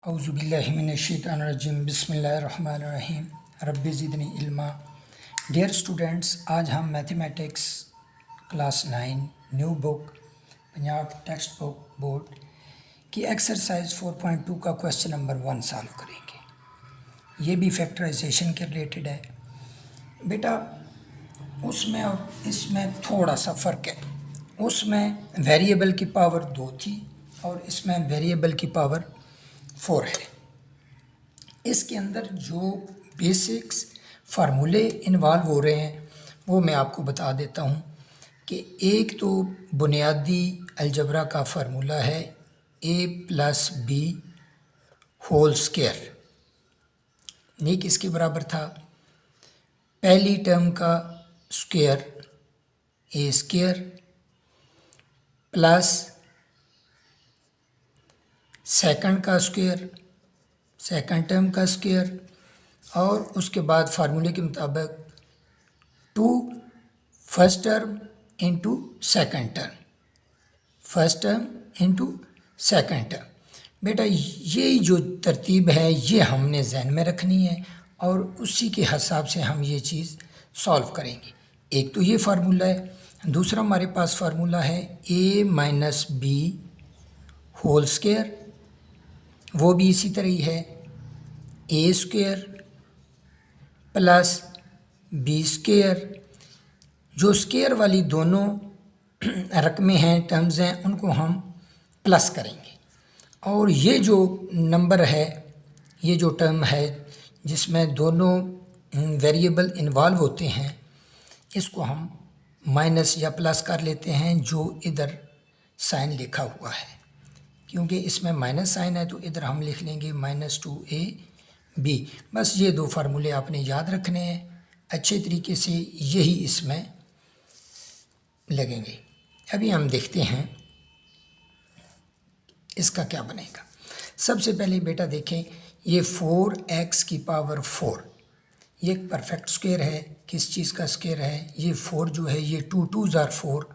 औज़ुबिल्लाहिमिनश्शैतानिर्रजीम बिस्मिल्लाहिर्रहमानिर्रहीम rabbi ज़िदनी इल्मा। Dear students, आज हम mathematics class 9 new book Punjab text book board की एक्सरसाइज 4.2 का क्वेश्चन नंबर 1 सॉल्व करेंगे। ये भी फैक्टराइजेशन के रिलेटेड है बेटा। उसमें और इसमें थोड़ा सा फ़र्क है। उसमें वेरिएबल की पावर 2 थी और इसमें वेरिएबल की पावर 4 है। इसके अंदर जो बेसिक्स फार्मूले इन्वॉल्व हो रहे हैं वो मैं आपको बता देता हूँ कि एक तो बुनियादी अलजबरा का फार्मूला है a+b होल स्क्वायर, ये किसके बराबर था? पहली टर्म का square a square plus second का स्क्वायर, सेकंड टर्म का स्क्वायर, और उसके बाद फार्मूले के मुताबिक 2 first term into second term, first term into second term. बेटा ये जो तरतीब है ये हमने जहन में रखनी है और उसी के हिसाब से हम ये चीज़ सॉल्व करेंगे। एक तो ये फार्मूला है, दूसरा हमारे पास फार्मूला है a-b होल स्क्वायर, वो भी इसी तरह ही है a square plus b square. जो स्क्वायर वाली दोनों रकमें हैं, टर्म्स हैं, उनको हम प्लस करेंगे और ये जो नंबर है, ये जो टर्म है जिसमें दोनों वेरिएबल इन्वॉल्व होते हैं, इसको हम माइनस या प्लस कर लेते हैं जो इधर साइन लिखा हुआ है। क्योंकि इसमें माइनस साइन है तो इधर हम लिख लेंगे -2ab। बस ये दो फार्मूले आपने याद रखने हैं अच्छे तरीके से, यही इसमें लगेंगे। अभी हम देखते हैं इसका क्या बनेगा। सबसे पहले बेटा देखें, ये 4x की पावर 4 ये एक परफेक्ट स्क्वायर है। किस चीज़ का स्क्वायर है? ये 4 जो है ये 2 2 ज़ार 4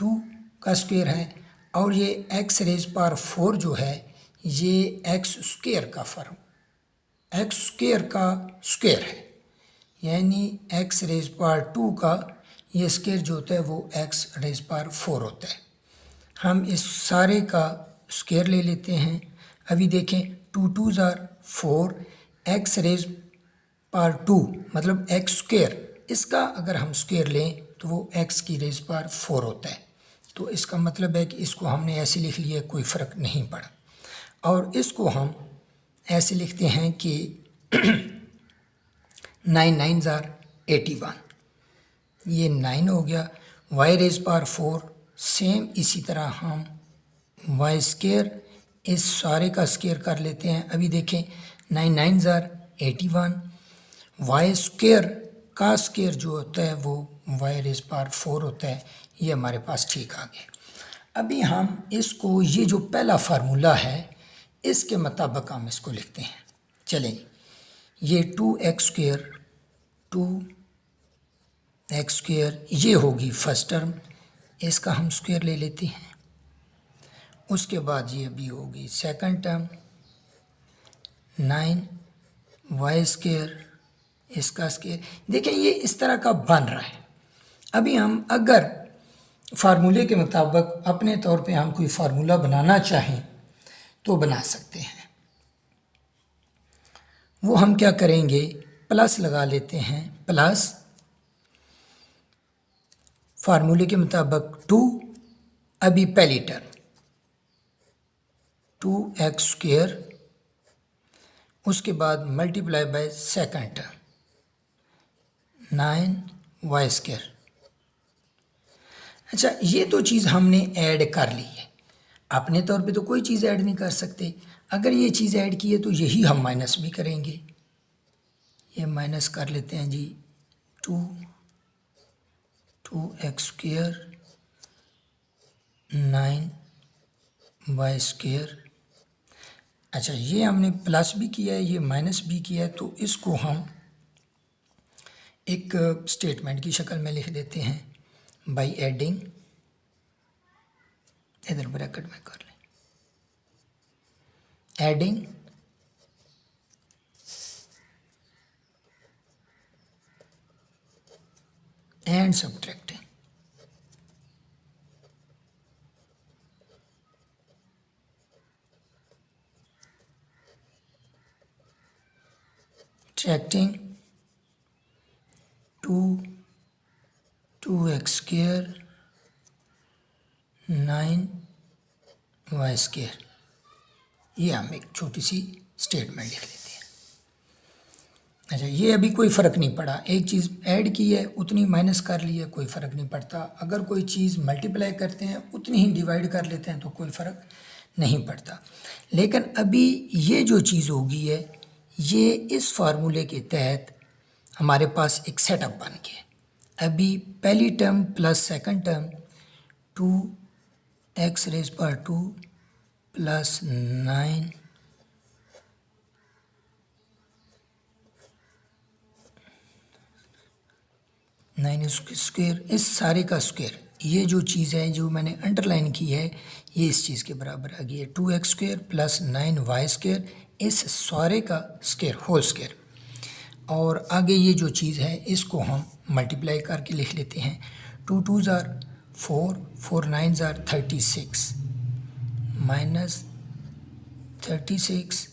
2 का स्क्वायर है, और ये x रेज पावर 4 जो है ये x स्क्वायर का फॉर्म, x स्क्वायर का स्क्वायर है, यानी x रेज पावर 2 का ये स्क्वायर जो होता है वो x रेज पावर 4 होता है। हम इस सारे का स्क्वायर ले लेते हैं। अभी देखें 2 2 ज़ार 4 x रेज पावर 2 मतलब x स्क्वायर, इसका अगर हम स्क्वायर लें तो वो x की रेज पावर 4 होता है। तो इसका मतलब है कि इसको हमने ऐसे लिख लिया, कोई फ़र्क नहीं पड़ा। और इसको हम ऐसे लिखते हैं कि 9 9 ज़ार 81, ये 9 हो गया। y रेज पावर 4 सेम इसी तरह हम y स्क्वायर इस सारे का स्क्वायर कर लेते हैं। अभी देखें 9 9 ज़ार 81, y स्क्वायर का स्क्वायर जो होता है वो y रेज पावर 4 होता है। ये हमारे पास ठीक आ गया। अभी हम इसको, ये जो पहला फार्मूला है इसके मुताबिक हम इसको लिखते हैं। चलें, ये 2x स्क्वायर 2x स्क्वायर ये होगी फर्स्ट टर्म, इसका हम स्क्वायर ले लेते हैं। उसके बाद ये भी होगी सेकंड टर्म 9y स्क्वायर, इसका स्क्वायर। देखें ये इस तरह का बन रहा है। अभी हम अगर फार्मूले के मुताबिक अपने तौर पे हम कोई फार्मूला बनाना चाहें तो बना सकते हैं। वो हम क्या करेंगे, प्लस लगा लेते हैं, प्लस फार्मूले के मुताबिक 2, अभी पहली टर्म 2x स्क्वायर, उसके बाद multiply by second term 9y square. अच्छा, ये तो चीज़ हमने ऐड कर ली है। अपने तौर पे तो कोई चीज़ ऐड नहीं कर सकते। अगर ये चीज़ ऐड की है तो यही हम माइनस भी करेंगे। ये माइनस कर लेते हैं जी, 2x स्क्वायर 9y स्क्वायर। अच्छा, ये हमने प्लस भी किया है, ये माइनस भी किया है, तो इसको हम एक स्टेटमेंट की शक्ल में लिख देते हैं बाय एडिंग, इधर ब्रैकेट में कर लें, adding and subtracting. Subtracting 2x square 9y square, ये हम एक छोटी सी स्टेटमेंट लिख लेते हैं। अच्छा, ये अभी कोई फ़र्क नहीं पड़ा, एक चीज़ ऐड की है उतनी माइनस कर ली है, कोई फ़र्क नहीं पड़ता। अगर कोई चीज़ मल्टीप्लाई करते हैं उतनी ही डिवाइड कर लेते हैं तो कोई फ़र्क नहीं पड़ता। लेकिन अभी ये जो चीज़ होगी है, ये इस फार्मूले के तहत हमारे पास एक सेटअप बन गया। अभी पहली term plus second term 2x⁻² plus 9 square, इस सारे का स्क्वेयर, ये जो चीज़ है जो मैंने अंडरलाइन की है ये इस चीज़ के बराबर आ गई है 2x² प्लस 9y², इस सारे का स्क्वेयर होल स्क्वेयर। और आगे ये जो चीज़ है इसको हम मल्टीप्लाई करके लिख लेते हैं। 2 2s are 4, 4 9s are 36 minus 36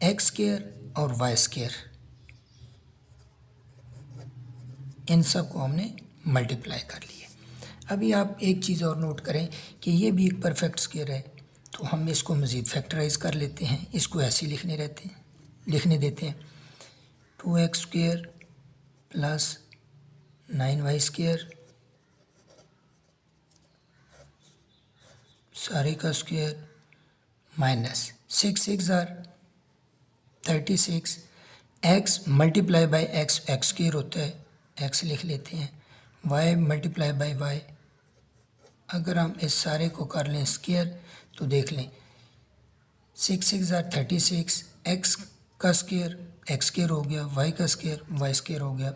x² और y², इन सब को हमने मल्टीप्लाई कर लिया। अभी आप एक चीज़ और नोट करें कि ये भी एक परफेक्ट स्क्वायर है, तो हम इसको मज़ीद फैक्टराइज कर लेते हैं, इसको ऐसे लिखने देते हैं 2x² प्लस 9y² सारे का square minus 6 6 are 36, x multiply by x² होता है, x लिख लेते हैं, y मल्टीप्लाई बाई y। अगर हम इस सारे को कर लें स्क्वायर तो देख लें 6 6 are 36, x का स्क्वायर x² हो गया, y का स्क्वायर y² हो गया।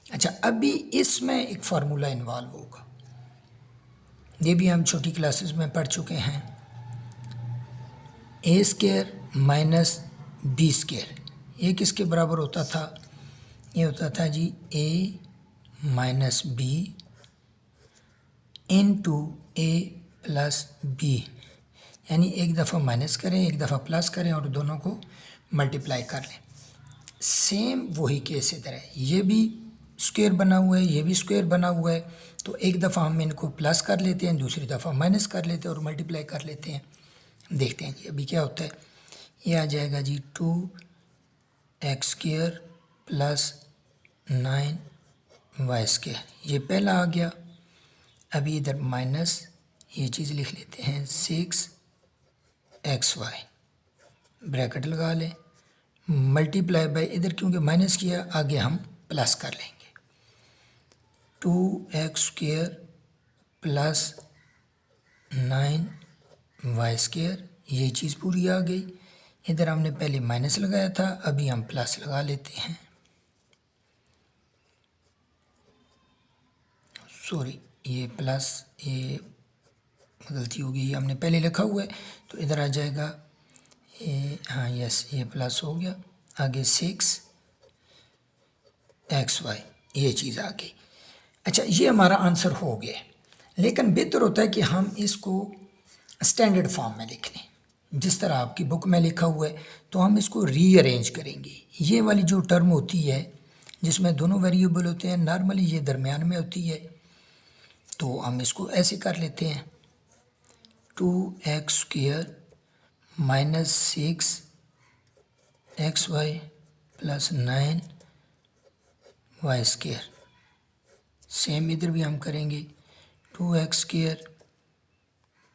अच्छा, अभी इसमें एक फार्मूला इन्वॉल्व होगा, ये भी हम छोटी क्लासेस में पढ़ चुके हैं। a² माइनस b², ये किसके बराबर होता था? ये होता था जी a minus B into a plus B, यानी एक दफ़ा माइनस करें एक दफ़ा प्लस करें और दोनों को मल्टीप्लाई कर लें। सेम वही केस इधर है, ये भी स्क्वायर बना हुआ है, ये भी स्क्वायर बना हुआ है, तो एक दफ़ा हम इनको प्लस कर लेते हैं, दूसरी दफ़ा माइनस कर लेते हैं और मल्टीप्लाई कर लेते हैं। देखते हैं जी अभी क्या होता है। ये आ जाएगा जी 2x² प्लस 9y², ये पहला आ गया। अभी इधर माइनस ये चीज़ लिख लेते हैं 6xy, ब्रैकेट लगा लें, मल्टीप्लाई बाय, इधर क्योंकि माइनस किया आगे हम प्लस कर लेंगे 2x² प्लस 9y², ये चीज़ पूरी आ गई। इधर हमने पहले माइनस लगाया था, अभी हम प्लस लगा लेते हैं, सॉरी ये प्लस, ये गलती हो गई, ये हमने पहले लिखा हुआ है तो इधर आ जाएगा ये, हाँ यस, ये प्लस हो गया, आगे 6xy, ये चीज़ आ गई। अच्छा, ये हमारा आंसर हो गया, लेकिन बेहतर होता है कि हम इसको स्टैंडर्ड फॉर्म में लिख लें, जिस तरह आपकी बुक में लिखा हुआ है, तो हम इसको रीअरेंज करेंगे। ये वाली जो टर्म होती है जिसमें दोनों वेरिएबल होते हैं, नॉर्मली ये दरमियान में होती है, तो हम इसको ऐसे कर लेते हैं 2x² minus 6xy plus 9y²। Same इधर भी हम करेंगे 2x²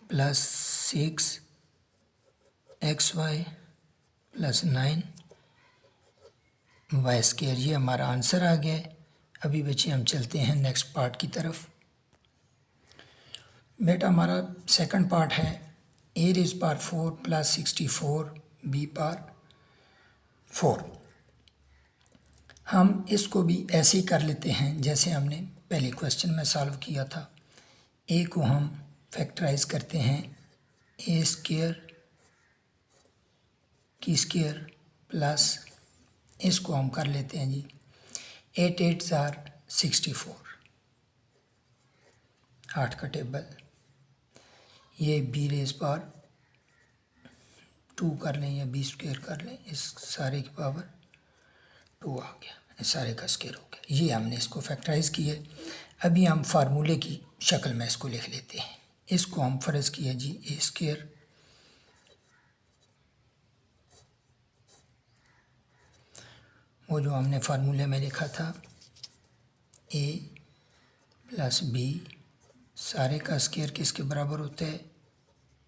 plus 6xy plus 9y², ये हमारा आंसर आ गया है। अभी बच्चे हम चलते हैं नेक्स्ट पार्ट की तरफ। बेटा हमारा सेकंड पार्ट है a⁴ प्लस 64 b⁴। हम इसको भी ऐसे ही कर लेते हैं जैसे हमने पहले क्वेश्चन में सॉल्व किया था। a को हम फैक्टराइज करते हैं a² की स्क्वायर प्लस इसको हम कर लेते हैं जी 8 8 64, 8 का टेबल, ये बी रेज पावर 2 कर लें या बी स्क्वायर कर लें, इस सारे की पावर 2 आ गया, इस सारे का स्क्वायर हो गया। ये हमने इसको फैक्टराइज किया। अभी हम फार्मूले की शक्ल में इसको लिख लेते हैं। इसको हम फ़र्ज किया जी ए स्क्वायर वो जो हमने फार्मूले में लिखा था ए प्लस बी सारे का स्क्वायर किसके बराबर होता है,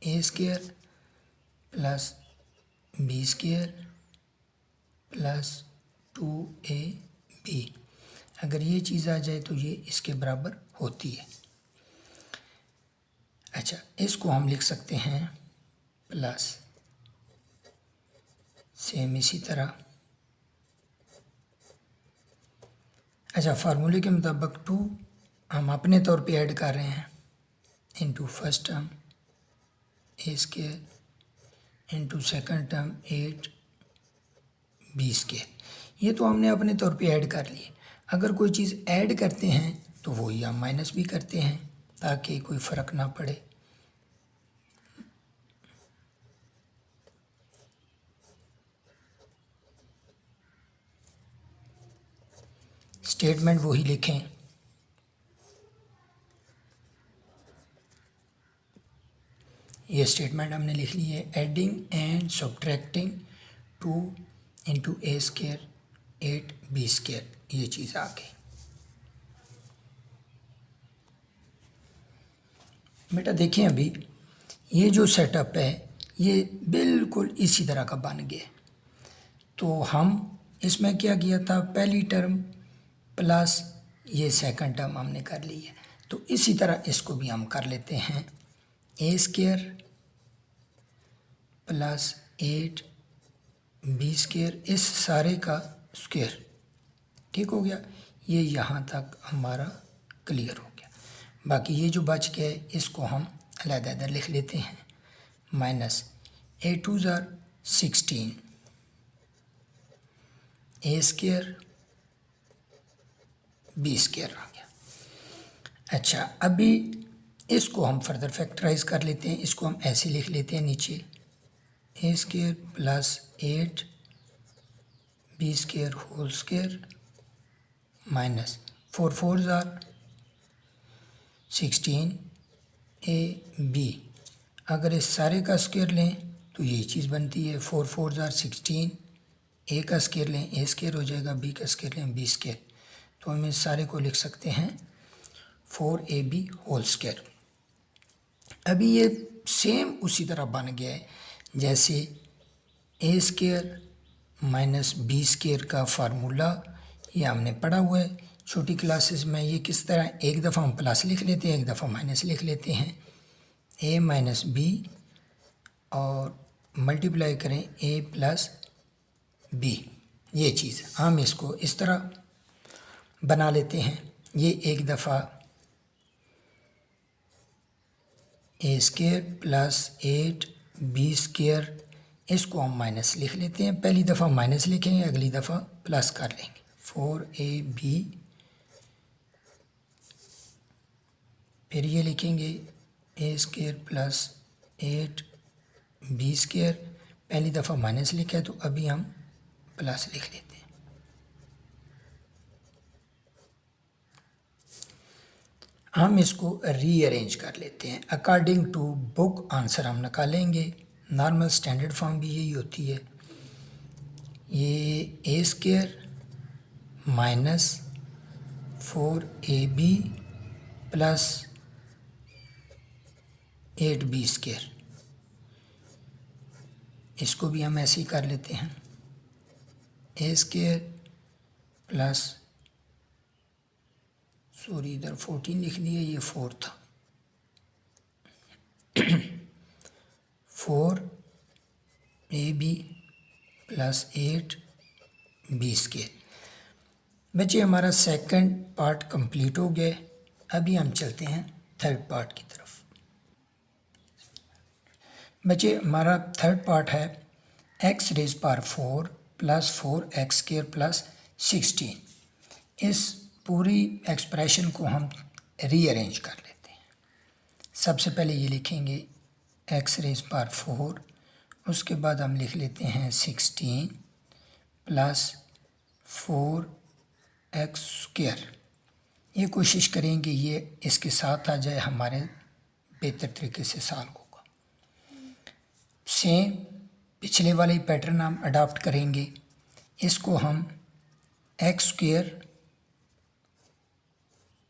a square plus b square plus 2ab। अगर ये चीज़ आ जाए तो ये इसके बराबर होती है। अच्छा, इसको हम लिख सकते हैं प्लस सेम इसी तरह। अच्छा, फार्मूले के मुताबिक 2 हम अपने तौर पे ऐड कर रहे हैं into first term a square into second term 8b square. ये तो हमने अपने तौर पे ऐड कर लिए। अगर कोई चीज़ ऐड करते हैं तो वही हम माइनस भी करते हैं ताकि कोई फ़र्क ना पड़े। स्टेटमेंट वही लिखें। ये स्टेटमेंट हमने लिख ली है, adding and subtracting 2 into A square 8b square, ये चीज़ आ गई। बेटा देखें, अभी ये जो सेटअप है ये बिल्कुल इसी तरह का बन गया। तो हम इसमें क्या किया था, पहली टर्म प्लस ये सेकंड टर्म हमने कर ली है। तो इसी तरह इसको भी हम कर लेते हैं, ए स्क्वायर प्लस 8b स्क्वायर, इस सारे का स्क्वायर, ठीक हो गया। ये यहाँ तक हमारा क्लियर हो गया। बाकी ये जो बच गया है इसको हम अलग-अलग लिख लेते हैं, माइनस 8 2 16 ए स्क्वायर बी स्क्वायर आ गया। अच्छा, अभी इसको हम फर्दर फैक्टराइज कर लेते हैं। इसको हम ऐसे लिख लेते हैं नीचे, a square plus 8 b square whole square minus 4 4 16 a b. अगर इस सारे का स्क्वायर लें तो यही चीज़ बनती है, 4 4 16, ए का स्क्वायर लें ए स्क्वायर हो जाएगा, बी का स्क्वायर लें बी स्क्वायर। तो हम इस सारे को लिख सकते हैं 4ab होल स्क्वायर। अभी ये सेम उसी तरह बन गया है जैसे ए स्क्वायर माइनस बी स्क्वायर का फार्मूला, ये हमने पढ़ा हुआ है छोटी क्लासेस में। ये किस तरह, एक दफ़ा हम प्लस लिख लेते हैं, एक दफ़ा माइनस लिख लेते हैं, ए माइनस बी और मल्टीप्लाई करें ए प्लस बी। ये चीज़ हम इसको इस तरह बना लेते हैं। ये एक दफ़ा ए स्क्वायर प्लस 8b स्क्वायर, इसको हम माइनस लिख लेते हैं। पहली दफ़ा माइनस लिखेंगे, अगली दफ़ा प्लस कर लेंगे, 4ab। फिर ये लिखेंगे ए स्क्वायर प्लस 8b स्क्वायर, पहली दफ़ा माइनस लिखा है तो अभी हम प्लस लिख लेते हैं। हम इसको रीअरेंज कर लेते हैं अकॉर्डिंग टू बुक, आंसर हम निकालेंगे। नॉर्मल स्टैंडर्ड फॉर्म भी यही होती है। ये a square minus 4ab plus 8b square, इसको भी हम ऐसे ही कर लेते हैं, ए स्क्वायर प्लस, सॉरी इधर 14 लिख दिया, ये 4 था, 4ab प्लस 8b स्क्वायर। बच्चे हमारा सेकंड पार्ट कंप्लीट हो गया। अभी हम चलते हैं थर्ड पार्ट की तरफ। बच्चे हमारा थर्ड पार्ट है X raise power 4 plus 4x² plus 16। इस पूरी एक्सप्रेशन को हम रीअरेंज कर लेते हैं। सबसे पहले ये लिखेंगे एक्स रेज पावर 4, उसके बाद हम लिख लेते हैं 16 प्लस 4x²। ये कोशिश करेंगे ये इसके साथ आ जाए, हमारे बेहतर तरीके से सॉल्व होगा। सेम पिछले वाले पैटर्न हम अडॉप्ट करेंगे। इसको हम x²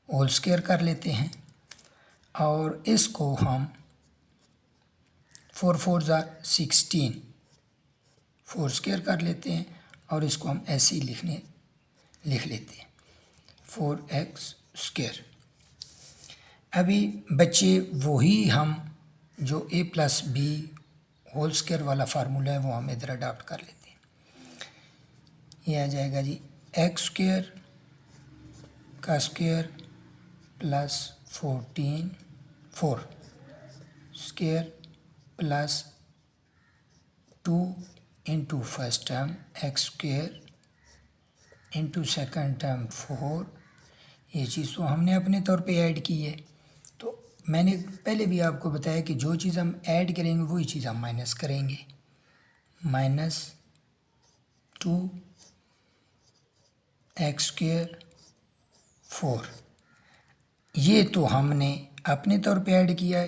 होल स्क्वायर कर लेते हैं और इसको हम 4 4 16 4 स्क्वायर कर लेते हैं और इसको हम ऐसे ही लिख लेते हैं 4x²। अभी बच्चे वही हम जो a plus B whole square वाला फार्मूला है वो हम इधर अडॉप्ट कर लेते हैं। ये आ जाएगा जी x² का square plus 14 4 square plus 2 into first term x² into second term 4। ये चीज़ तो हमने अपने तौर पे ऐड की है। तो मैंने पहले भी आपको बताया कि जो चीज़ हम ऐड करेंगे वही चीज़ हम माइनस करेंगे। -2 x² 4, ये तो हमने अपने तौर पे ऐड किया,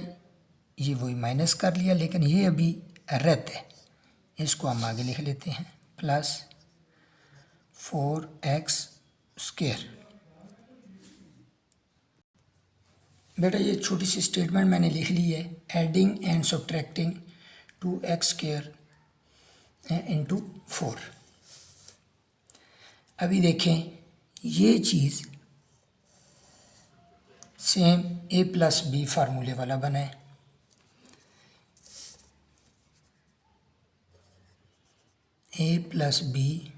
ये वही माइनस कर लिया, लेकिन ये अभी रद्द है। इसको हम आगे लिख लेते हैं प्लस 4x²। बेटा ये छोटी सी स्टेटमेंट मैंने लिख ली है, adding and subtracting 2x² into 4। अभी देखें ये चीज़ सेम a प्लस बी फार्मूले वाला बना है। a plus B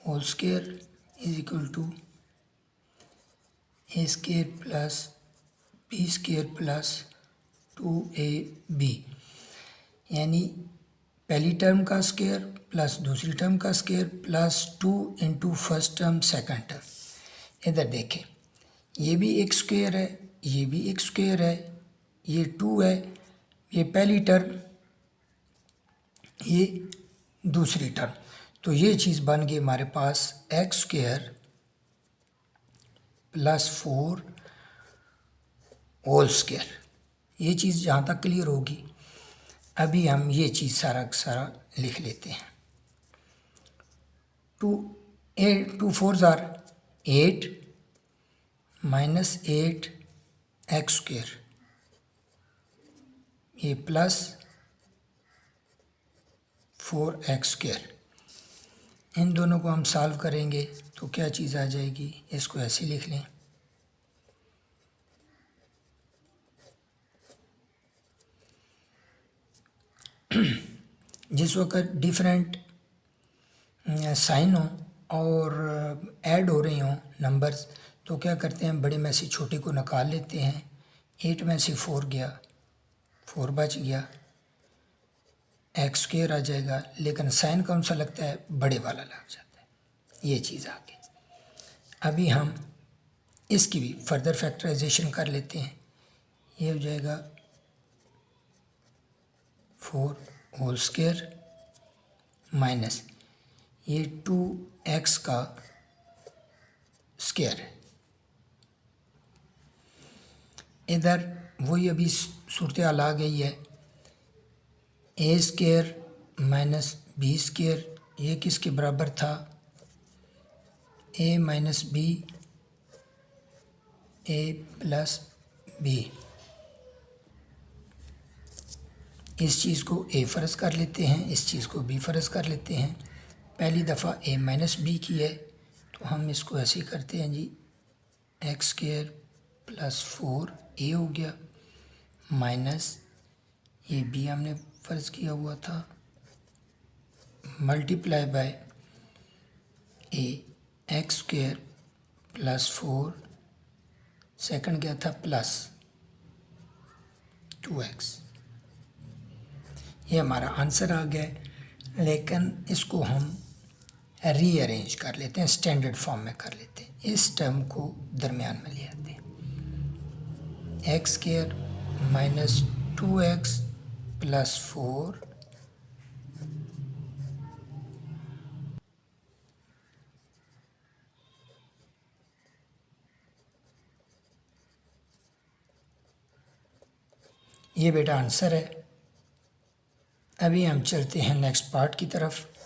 whole square is equal to a² plus b² plus 2ab, यानी पहली टर्म का स्क्वायर प्लस दूसरी टर्म का square plus 2 into first term second term. इधर देखें ये भी एक स्क्वायर है, ये भी एक स्क्वायर है, ये 2 है, ये पहली टर्म, ये दूसरी टर्म। तो ये चीज़ बन गई हमारे पास x² प्लस 4 होल स्क्वायर। ये चीज़ जहाँ तक क्लियर होगी। अभी हम ये चीज़ सारा का सारा लिख लेते हैं। 2 4 8 -8 x², ये प्लस 4x²। इन दोनों को हम सॉल्व करेंगे तो क्या चीज़ आ जाएगी, इसको ऐसे लिख लें जिस वक्त डिफरेंट साइन हो और ऐड हो रही हों नंबर्स, तो क्या करते हैं बड़े में से छोटे को निकाल लेते हैं। 8 में से 4 गया, 4 बच गया, x² आ जाएगा, लेकिन साइन कौन सा लगता है, बड़े वाला लग जाता है। ये चीज़ आ गई। अभी हम इसकी भी फर्दर फैक्टराइजेशन कर लेते हैं। ये हो जाएगा 4 होल स्क्वायर माइनस ये 2x का स्क्वायर है। इधर वही अभी सूरत हाल आ गई है, a² माइनस b², ये किसके बराबर था, a minus B a plus B. इस चीज़ को a फ़र्ज़ कर लेते हैं, इस चीज़ को b फ़र्ज़ कर लेते हैं। पहली दफ़ा a माइनस बी की है तो हम इसको ऐसे ही करते हैं जी, x² प्लस 4a हो गया, माइनस ये b हमने फ़र्ज़ किया हुआ था, multiply by x² plus 4, second क्या था प्लस 2x। ये हमारा आंसर आ गया है। लेकिन इसको हम रीअरेंज कर लेते हैं, स्टैंडर्ड फॉर्म में कर लेते हैं। इस टर्म को दरमियान में ले आते हैं। X square minus 2x plus 4 ये बेटा आंसर है। अभी हम चलते हैं नेक्स्ट पार्ट की तरफ।